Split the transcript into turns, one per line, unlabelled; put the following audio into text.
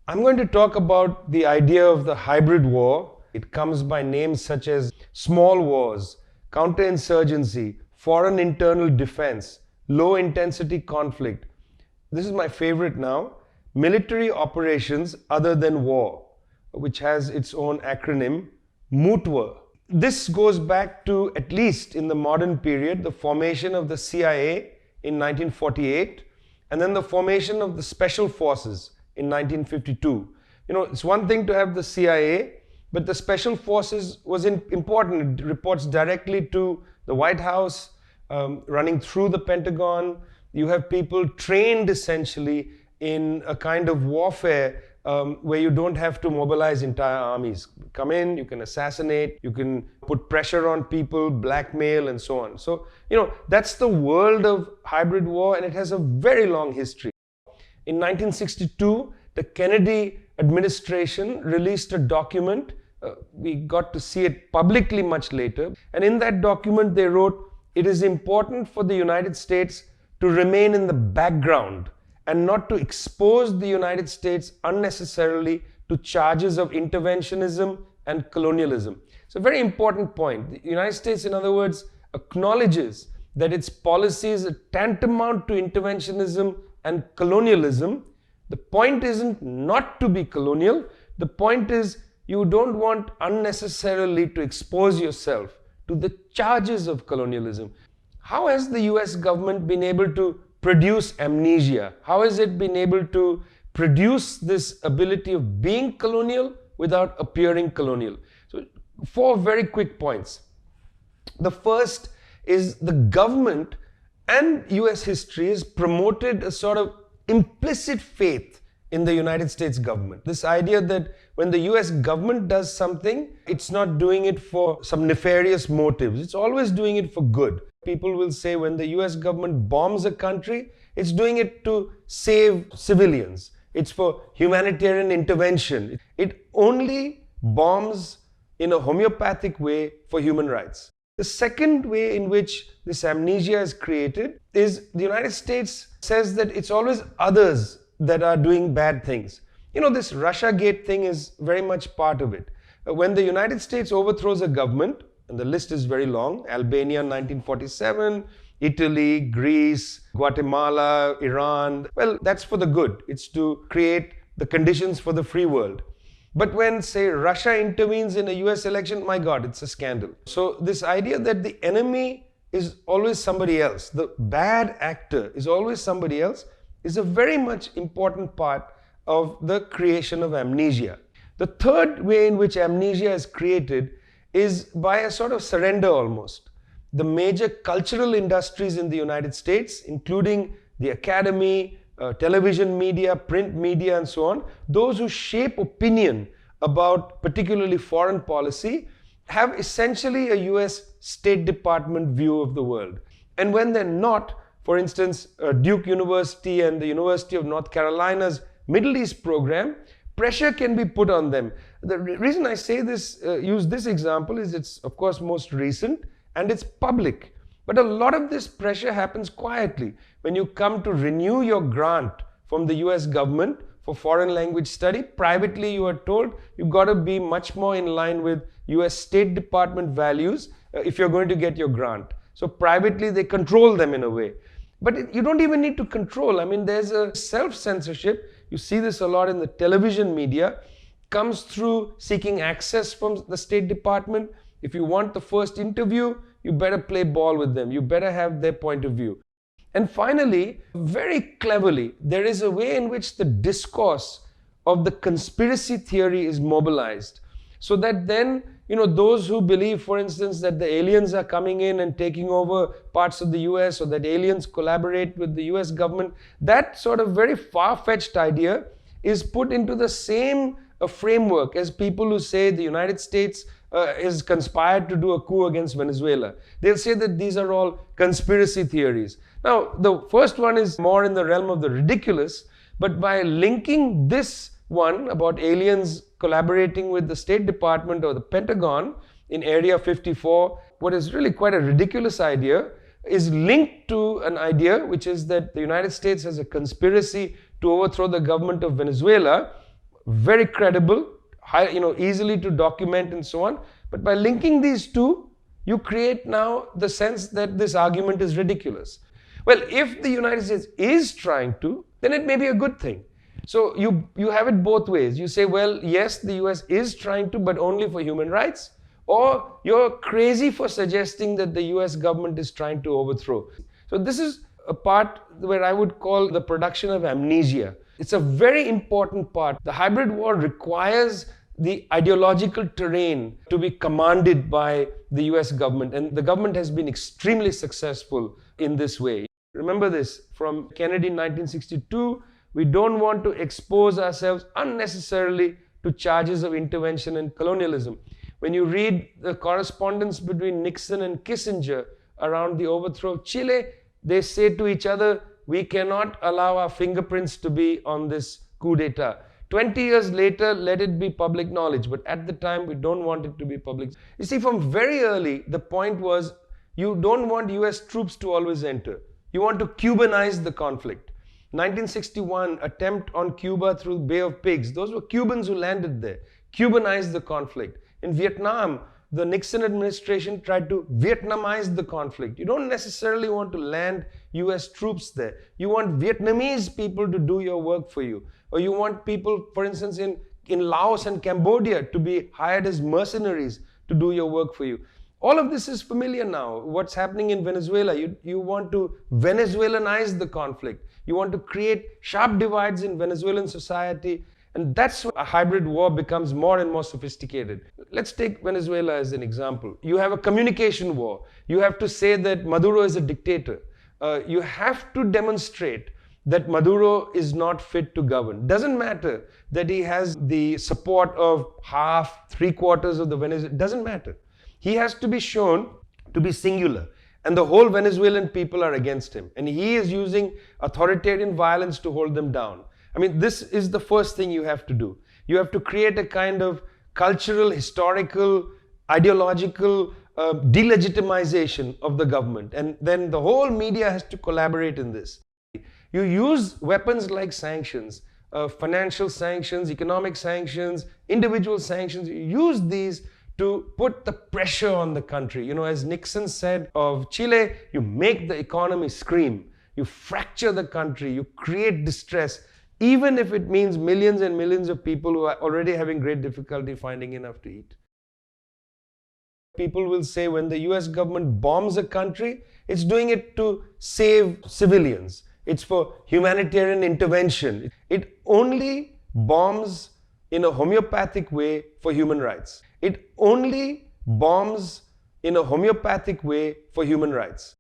I'm going to talk about the idea of the hybrid war. It comes by names such as small wars, counterinsurgency, foreign internal defense, low intensity conflict. This is my favorite now, military operations other than war, which has its own acronym, MOOTWA. This goes back to, at least in the modern period, the formation of the CIA in 1948, and then the formation of the Special Forces in 1952. It's one thing to have the CIA, but the Special Forces was important. It reports directly to the White House, running through the Pentagon. You have people trained essentially in a kind of warfare where you don't have to mobilize entire armies. Come in, you can assassinate, you can put pressure on people, blackmail, and so on. So, that's the world of hybrid war, and it has a very long history. In 1962, the Kennedy administration released a document. We got to see it publicly much later. And in that document, they wrote, "It is important for the United States to remain in the background and not to expose the United States unnecessarily to charges of interventionism and colonialism." It's a very important point. The United States, in other words, acknowledges that its policies are tantamount to interventionism and colonialism. The point isn't not to be colonial. The point is you don't want unnecessarily to expose yourself to the charges of colonialism. How has the US government been able to produce amnesia? How has it been able to produce this ability of being colonial without appearing colonial? So, 4 very quick points. The first is the government and US history has promoted a sort of implicit faith in the United States government. This idea that when the US government does something, it's not doing it for some nefarious motives. It's always doing it for good. People will say when the US government bombs a country, it's doing it to save civilians. It's for humanitarian intervention. It only bombs in a homeopathic way for human rights. The second way in which this amnesia is created is the United States says that it's always others that are doing bad things. This Russiagate thing is very much part of it. When the United States overthrows a government, and the list is very long, Albania 1947, Italy, Greece, Guatemala, Iran, well, that's for the good. It's to create the conditions for the free world. But when, say, Russia intervenes in a US election, my God, it's a scandal. So this idea that the enemy is always somebody else, the bad actor is always somebody else, is a very much important part of the creation of amnesia. The third way in which amnesia is created is by a sort of surrender almost. The major cultural industries in the United States, including the academy, television media, print media, and so on, those who shape opinion about particularly foreign policy have essentially a US State Department view of the world. And when they're not, for instance, Duke University and the University of North Carolina's Middle East program, pressure can be put on them. The reason I say this, use this example is it's of course most recent and it's public. But a lot of this pressure happens quietly. When you come to renew your grant from the US government for foreign language study, privately you are told you've got to be much more in line with US State Department values if you're going to get your grant. So privately they control them in a way. But you don't even need to control. I mean, there's a self-censorship. You see this a lot in the television media. Comes through seeking access from the State Department. If you want the first interview, you better play ball with them. You better have their point of view. And finally, very cleverly, there is a way in which the discourse of the conspiracy theory is mobilized. So that then, those who believe, for instance, that the aliens are coming in and taking over parts of the US, or that aliens collaborate with the US government, that sort of very far-fetched idea is put into the same framework as people who say the United States is conspired to do a coup against Venezuela. They'll say that these are all conspiracy theories. Now, the first one is more in the realm of the ridiculous, but by linking this one about aliens collaborating with the State Department or the Pentagon in Area 54, what is really quite a ridiculous idea, is linked to an idea which is that the United States has a conspiracy to overthrow the government of Venezuela. very credible, easily to document and so on. But by linking these two, you create now the sense that this argument is ridiculous. Well, if the United States is trying to, then it may be a good thing. So you have it both ways. You say, well, yes, the US is trying to, but only for human rights. Or you're crazy for suggesting that the US government is trying to overthrow. So this is a part where I would call the production of amnesia. It's a very important part. The hybrid war requires the ideological terrain to be commanded by the US government. And the government has been extremely successful in this way. Remember this from Kennedy in 1962. We don't want to expose ourselves unnecessarily to charges of intervention and colonialism. When you read the correspondence between Nixon and Kissinger around the overthrow of Chile, they say to each other, we cannot allow our fingerprints to be on this coup d'etat. 20 years later, let it be public knowledge. But at the time, we don't want it to be public. You see, from very early, the point was you don't want US troops to always enter. You want to Cubanize the conflict. 1961 attempt on Cuba through Bay of Pigs. Those were Cubans who landed there. Cubanized the conflict. In Vietnam, the Nixon administration tried to Vietnamize the conflict. You don't necessarily want to land US troops there. You want Vietnamese people to do your work for you. Or you want people, for instance, in Laos and Cambodia to be hired as mercenaries to do your work for you. All of this is familiar now. What's happening in Venezuela? You want to Venezuelanize the conflict. You want to create sharp divides in Venezuelan society. And that's why a hybrid war becomes more and more sophisticated. Let's take Venezuela as an example. You have a communication war. You have to say that Maduro is a dictator. You have to demonstrate that Maduro is not fit to govern. Doesn't matter that he has the support of half, 3/4 of the Venezuelans. Doesn't matter. He has to be shown to be singular. And the whole Venezuelan people are against him. And he is using authoritarian violence to hold them down. I mean, this is the first thing you have to do. You have to create a kind of cultural, historical, ideological delegitimization of the government. And then the whole media has to collaborate in this. You use weapons like sanctions, financial sanctions, economic sanctions, individual sanctions. You use these to put the pressure on the country. As Nixon said of Chile, you make the economy scream. You fracture the country. You create distress, even if it means millions and millions of people who are already having great difficulty finding enough to eat. People will say when the US government bombs a country, it's doing it to save civilians. It's for humanitarian intervention. It only bombs in a homeopathic way for human rights. It only bombs in a homeopathic way for human rights.